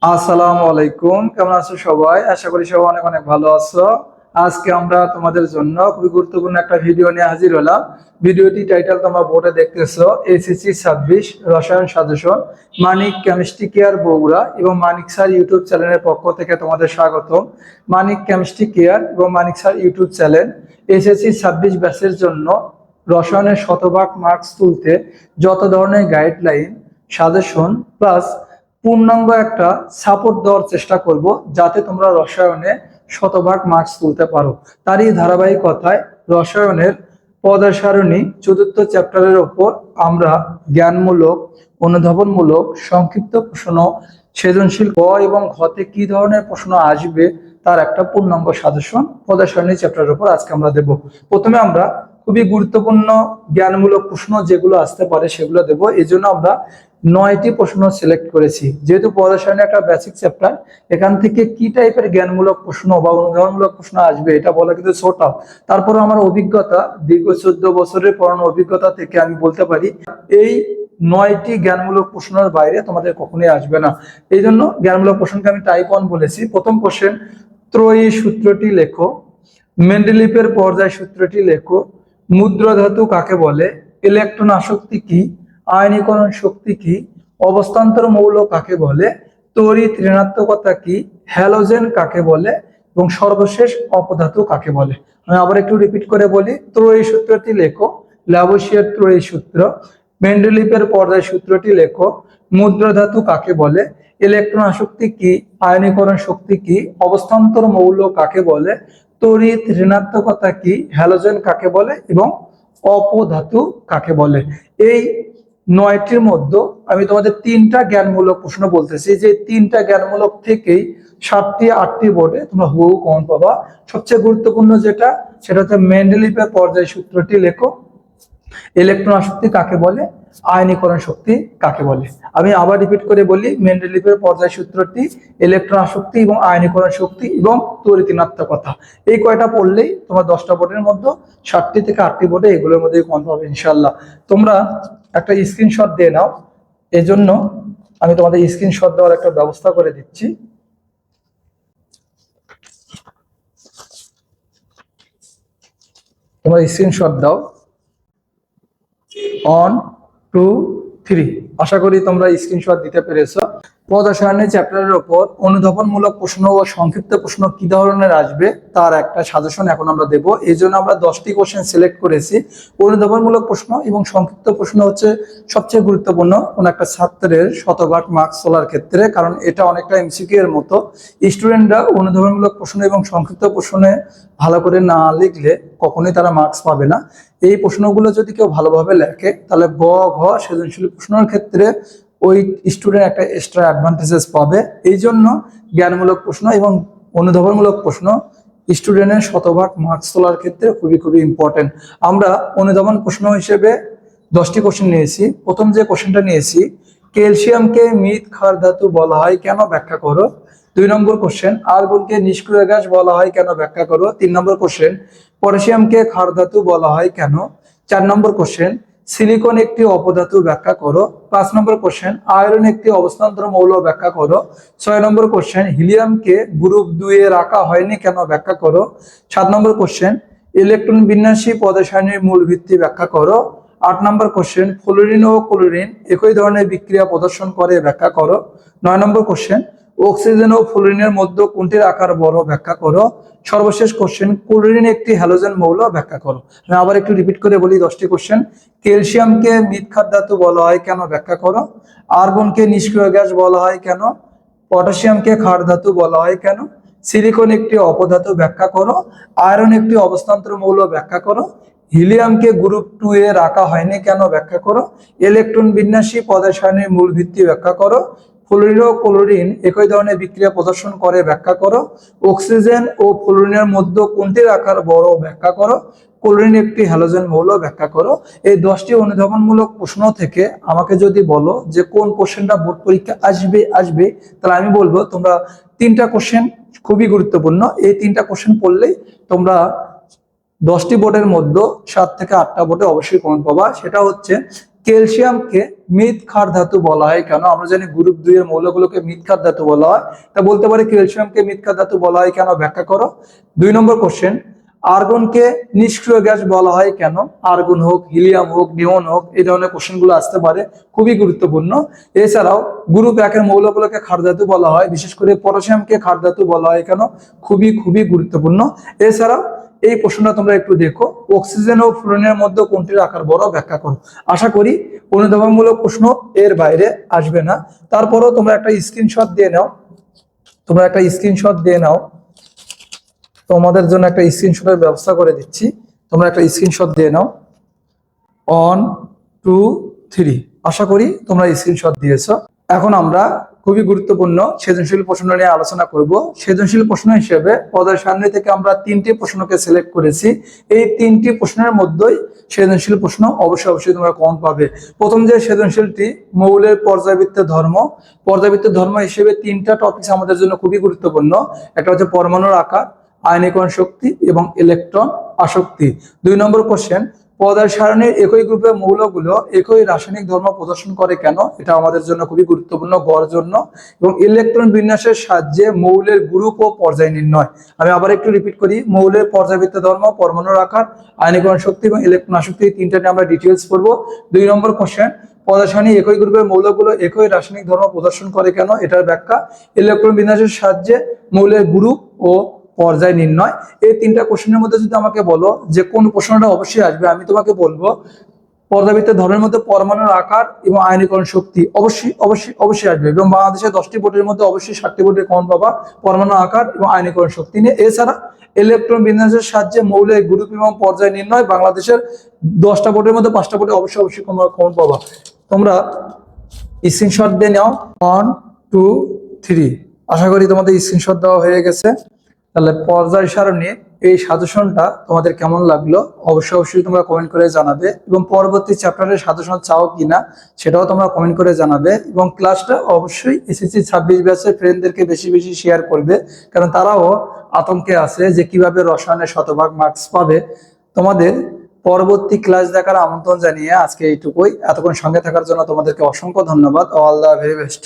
আসসালামু আলাইকুম, কেমন আছো সবাই? আশা করি সবাই অনেক অনেক ভালো আছো। আজকে আমরা তোমাদের জন্য খুবই গুরুত্বপূর্ণ একটা ভিডিও নিয়ে হাজির হলাম। ভিডিওটি টাইটেল তোমরা বোর্ডে দেখতেছো, এসএসসি 26 রসায়ন সাজেশন। মানিক কেমিস্ট্রি কেয়ার বগুড়া এবং মানিক স্যার ইউটিউব চ্যানেলের পক্ষ থেকে তোমাদের স্বাগতম। মানিক কেমিস্ট্রি কেয়ার এবং মানিক স্যার ইউটিউব চ্যানেল এসএসসি 26 ব্যাচের জন্য রসায়নের শতভাগ মার্কস তুলতে যত ধরনের গাইডলাইন, সাজেশন প্লাস পূর্ণাঙ্গ একটা সাপোর্ট দেওয়ার চেষ্টা করব, যাতে তোমরা রসায়নে শতভাগ মার্কস তুলতে পারো। তারই ধারাবাহিকতায় রসায়নের পদার্থ সারণী চতুর্থ চ্যাপ্টারের ওপর আমরা জ্ঞানমূলক, অনুধাবনমূলক, সংক্ষিপ্ত প্রশ্ন, সৃজনশীল ক এবং ঘতে কি ধরনের প্রশ্ন আসবে তার একটা পূর্ণাঙ্গ সাজেশন পদার্থ সারণী চ্যাপ্টারের উপর আজকে আমরা দেব। প্রথমে আমরা খুবই গুরুত্বপূর্ণ জ্ঞানমূলক প্রশ্ন যেগুলো আসতে পারে সেগুলো দেব। এই জন্য আমরা 9টি প্রশ্ন সিলেক্ট করেছি। যেহেতু পদার্থ সারণী একটা বেসিক চ্যাপ্টার, এখান থেকে কি টাইপের জ্ঞানমূলক প্রশ্ন বা অনুধাবনমূলক প্রশ্ন আসবে এটা বলা কিন্তু ছোট। তারপর আমার অভিজ্ঞতা, দীর্ঘ 14 বছরের পড়ানো অভিজ্ঞতা থেকে আমি বলতে পারি এই 9টি জ্ঞানমূলক প্রশ্নের বাইরে তোমাদের কখনোই আসবে না। এই জন্য জ্ঞানমূলক প্রশ্নকে আমি টাইপ 1 বলেছি। প্রথম কোশ্চেন, ত্রয়ী সূত্রটি লেখো। মেন্ডেলিভের পর্যায় সূত্রটি লেখো। মুদ্রা ধাতু কাকে বলে? ইলেকট্রন আসক্তি কি? আয়নীকরণ শক্তি কি? অবস্থান্তর মৌল কাকে বলে? তড়িৎ ঋণাত্মকতা কি? হ্যালোজেন কাকে বলে? এবং সর্বশেষ অপধাতু কাকে বলে? আমি আবার একটু রিপিট করে বলি। ত্রয়ী সূত্রটি লেখো, ল্যাভোসিয়ার ত্রয়ী সূত্র। মেন্ডেলিভের পর্যায় সূত্রটি লেখো। মুদ্রা ধাতু কাকে বলে? ইলেকট্রন আসক্তি কি? আয়নীকরণ শক্তি কি? অবস্থান্তর মৌল কাকে বলে? তড়িৎ ঋণাত্মকতা কি? হ্যালোজেন কাকে বলে? এবং অপধাতু কাকে বলে? এই 9টির মধ্যে আমি তোমাদের 3টা জ্ঞানমূলক প্রশ্ন বলতেছি, যে 3টা জ্ঞানমূলক থেকেই 7টি 8টি বোর্ডে তোমরা হুবহু কমন পাবা। সবচেয়ে গুরুত্বপূর্ণ যেটা, সেটা হচ্ছে মেন্ডেলিভের পর্যায় সূত্রটি লেখো। ইলেকট্রন আসক্তি কাকে বলে? আয়নীকরণ শক্তি কাকে বলে? আমি আবার রিপিট করে বলি, মেন্ডেলিভের পর্যায় সূত্রটি, ইলেকট্রন আসক্তি এবং আয়নীকরণ শক্তি এবং তড়িৎ ঋণাত্মকতা। এই কয়টা পড়লেই তোমার 10টা বোর্ডের মধ্যে 7টি থেকে 8টি বোর্ডে এগুলোর মধ্যে কমন পাবে ইনশাল্লাহ। তোমরা একটা স্ক্রিনশট দিয়ে নাও। এই জন্য আমি তোমাদের স্ক্রিনশট দেওয়ার একটা ব্যবস্থা করে দিচ্ছি। তোমরা স্ক্রিনশট দাও। 1 2 3। আশা করি তোমরা স্ক্রিনশট দিতে পেরেছো। পদার্থ সারণী চ্যাপ্টারের উপর অনুধাবনমূলক প্রশ্ন ও সংক্ষিপ্ত প্রশ্ন কি ধরনের আসবে তার একটা সাজেশন এখন আমরা দেব। এই জন্য আমরা 10টি কোশ্চেন সিলেক্ট করেছি। অনুধাবনমূলক প্রশ্ন এবং সংক্ষিপ্ত প্রশ্ন হচ্ছে সবচেয়ে গুরুত্বপূর্ণ কোন একটা ছাত্রের শতভাগ মার্কস তোলার ক্ষেত্রে, কারণ এটা অনেকটা এমসিকিউ এর মতো। স্টুডেন্টরা অনুধাবনমূলক প্রশ্ন এবং সংক্ষিপ্ত প্রশ্নে ভালো করে না লিখলে কখনোই তারা মার্কস পাবে না। এই প্রশ্নগুলো যদি কেউ ভালোভাবে লেখে তাহলে গ ঘ সৃজনশীল প্রশ্নের ক্ষেত্রে ওই স্টুডেন্ট একটা এক্সট্রা অ্যাডভান্টেজেস পাবে। এই জন্য জ্ঞানমূলক প্রশ্ন এবং অনুধাবনমূলক প্রশ্ন স্টুডেন্টের শতভাগ মার্কস তোলার ক্ষেত্রে খুবই খুবই ইম্পর্টেন্ট। আমরা অনুধাবন প্রশ্ন হিসেবে 10টি কোশ্চেন নিয়েছি। প্রথম যে কোশ্চেনটা নিয়েছি, ক্যালসিয়ামকে মৃৎ ক্ষার ধাতু বলা হয় কেন, ব্যাখ্যা করো। 2 নম্বর কোশ্চেন, আর্গনকে নিষ্ক্রিয় গ্যাস বলা হয় কেন, ব্যাখ্যা করো। 3 নম্বর কোশ্চেন, পটাশিয়ামকে ক্ষার ধাতু বলা হয় কেন। 4 নম্বর কোশ্চেন, সিলিকন একটি অপধাতু, ব্যাখ্যা করো। 5 নম্বর কোশ্চেন, আয়রন একটি অবস্থান্তর মৌল, ব্যাখ্যা করো। 6 নম্বর কোশ্চেন, হিলিয়ামকে গ্রুপ 2 এ রাখা হয়নি কেন, ব্যাখ্যা করো। 7 নম্বর কোশ্চেন, ইলেকট্রন বিন্যাসী পদার্থ সারণীর মূল ভিত্তি, ব্যাখ্যা করো। 8 নম্বর কোশ্চেন, ফ্লোরিন ও ক্লোরিন একই ধরনের বিক্রিয়া প্রদর্শন করে, ব্যাখ্যা করো। 9 নম্বর কোশ্চেন, অক্সিজেন ও ফ্লোরিনের মধ্যে কোনটির আকার বড়, ব্যাখ্যা করো। সর্বশেষ কোশ্চেন, ক্লোরিন একটি হ্যালোজেন মৌল, ব্যাখ্যা করো। আমি আবার একটু রিপিট করে বলি 10টি কোশ্চেন। ক্যালসিয়ামকে মৃৎ ক্ষার ধাতু বলা হয় কেন, ব্যাখ্যা করো। আর্গনকে নিষ্ক্রিয় গ্যাস বলা হয় কেন। পটাশিয়ামকে ক্ষার ধাতু বলা হয় কেন। সিলিকন একটি অপধাতু, ব্যাখ্যা করো। আয়রন একটি অবস্থান্তর মৌল, ব্যাখ্যা করো। হিলিয়ামকে গ্রুপ 2 এ রাখা হয়নি কেন, ব্যাখ্যা করো। ইলেকট্রন বিন্যাসী পদার্থ সারণীর মূল ভিত্তি, ব্যাখ্যা করো। ফ্লোরিন ও ক্লোরিন একই ধরনের বিক্রিয়া প্রদর্শন করে, ব্যাখ্যা করো। অক্সিজেন ও ফ্লোরিনের মধ্যে কোনটির আকার বড়, ব্যাখ্যা করো। ক্লোরিন একটি হ্যালোজেন মৌল, ব্যাখ্যা করো। এই 10টি অনুধাবনমূলক প্রশ্ন থেকে আমাকে যদি বলো যে কোন কোশ্চেনটা বোর্ড পরীক্ষা আসবে, তাহলে আমি বলবো তোমরা 3টা কোশ্চেন খুবই গুরুত্বপূর্ণ। এই 3টা কোশ্চেন পড়লেই তোমরা 10টি বোর্ডের মধ্যে 7 থেকে 8টা বোর্ডে অবশ্যই কমন পাবা। সেটা হচ্ছে ক্যালসিয়ামকে মৃৎ ক্ষার ধাতু বলা হয় কেন? আমরা জানি গ্রুপ 2 এর মৌলগুলোকে মৃৎ ক্ষার ধাতু বলা হয়, তা বলতে পারি ক্যালসিয়ামকে মৃৎ ক্ষার ধাতু বলা হয় কেন, ব্যাখ্যা করো। 2 নম্বর কোশ্চেন, আর্গনকে নিষ্ক্রিয় গ্যাস বলা হয় কেন? আর্গন হোক, হিলিয়াম হোক, নিয়ন হোক, এই ধরনের কোশ্চেনগুলো আসতে পারে, খুবই গুরুত্বপূর্ণ। এছাড়াও গ্রুপ 1 এর মৌলগুলোকে ক্ষার ধাতু বলা হয়, বিশেষ করে পটাশিয়ামকে ক্ষার ধাতু বলা হয় কেন? খুবই খুবই গুরুত্বপূর্ণ। এছাড়াও এই প্রশ্নটা তোমরা একটু দেখো, অক্সিজেন ও ফ্লোরিনের মধ্যে কোনটির আকার বড়, ব্যাখ্যা করো। আশা করি অনুধাবনমূলক প্রশ্ন এর বাইরে আসবে না। তারপরও তোমরা একটা স্ক্রিনশট দিয়ে নাও, তোমাদের জন্য একটা স্ক্রিনশটের ব্যবস্থা করে দিচ্ছি। তোমরা একটা স্ক্রিনশট দিয়ে নাও। 1 2 3, আশা করি তোমরা স্ক্রিনশট দিয়েছো। এখন আমরা খুবই গুরুত্বপূর্ণ সৃজনশীল প্রশ্ন নিয়ে আলোচনা করব। সৃজনশীল প্রশ্ন হিসেবে পদের সামনে থেকে আমরা 3টি প্রশ্নকে সিলেক্ট করেছি। এই 3টি প্রশ্নের মধ্যেই সৃজনশীল প্রশ্ন অবশ্যই তোমরা কমন পাবে। প্রথম যে সৃজনশীলটি, মৌলের পর্যায়বৃত্তের ধর্ম। পর্যায়বৃত্তের ধর্ম হিসেবে 3টা টপিক আমাদের জন্য খুবই গুরুত্বপূর্ণ। একটা হচ্ছে পরমাণুর আকার, আয়নীকরণ শক্তি এবং ইলেকট্রন আসক্তি। 2 নম্বর কোশ্চেন, পদার্থ সারণীর একই গ্রুপের মৌলগুলো একই রাসায়নিক ধর্ম প্রদর্শন করে কেন? এটা আমাদের জন্য খুবই গুরুত্বপূর্ণ গড় জন্য। এবং ইলেকট্রন বিন্যাসের সাহায্যে মৌলের গ্রুপ ও পর্যায় নির্ণয়। আমি আবার একটু রিপিট করি, মৌলের পর্যায়বৃত্ত ধর্ম, পরমাণুর আকার, আয়নীকরণ শক্তি এবং ইলেকট্রন আসক্তি, এই 3টা নিয়ে আমরা ডিটেইলস পড়বো। 2 নম্বর কোশ্চেন, পদার্থ সারণীর একই গ্রুপের মৌলগুলো একই রাসায়নিক ধর্ম প্রদর্শন করে কেন? এটার ব্যাখ্যা। ইলেকট্রন বিন্যাসের সাহায্যে মৌলের গ্রুপ ও পর্যায় নির্ণয়। এই 3টা কোশ্চেনের মধ্যে যদি আমাকে বলো যে কোন প্রশ্নটা অবশ্যই আসবে, আমি তোমাকে বলবো পর্যাবৃত্তের ধর্মের মধ্যে পরমাণুর আকার এবং আয়নীকরণ শক্তি অবশ্যই আসবে। এবং বাংলাদেশের 10টি বোর্ডের মধ্যে অবশ্যই 7টি বোর্ডে কমন পাবা পরমাণু আকার এবং আয়নীকরণ শক্তি নিয়ে। এছাড়া ইলেকট্রন বিন্যাসের সাহায্যে মৌলের গ্রুপ এবং পর্যায় নির্ণয়, বাংলাদেশের 10টা বোর্ডের মধ্যে 5টা বোর্ডে অবশ্যই কমন পাবা। তোমরা স্ক্রিনশট দিয়ে নাও। 1 2 3, আশা করি তোমাদের স্ক্রিনশট দেওয়া হয়ে গেছে। তাহলে পর্যায় সারণীর এই সাজেশনটা তোমাদের কেমন লাগলো অবশ্যই তোমরা কমেন্ট করে জানাবে। এবং পরবর্তী চ্যাপ্টারের সাজেশন চাও কিনা সেটাও তোমরা কমেন্ট করে জানাবে। এবং ক্লাসটা অবশ্যই এসএসসি 26 ব্যাচের ফ্রেন্ডদেরকে বেশি শেয়ার করবে, কারণ তারাও আতঙ্কে আছে যে কিভাবে রসায়নের শতভাগ মার্কস পাবে। তোমাদের পরবর্তী ক্লাস দেখার আমন্ত্রণ জানিয়ে আজকে এইটুকুই। এতক্ষণ সঙ্গে থাকার জন্য তোমাদেরকে অসংখ্য ধন্যবাদ। All the very best.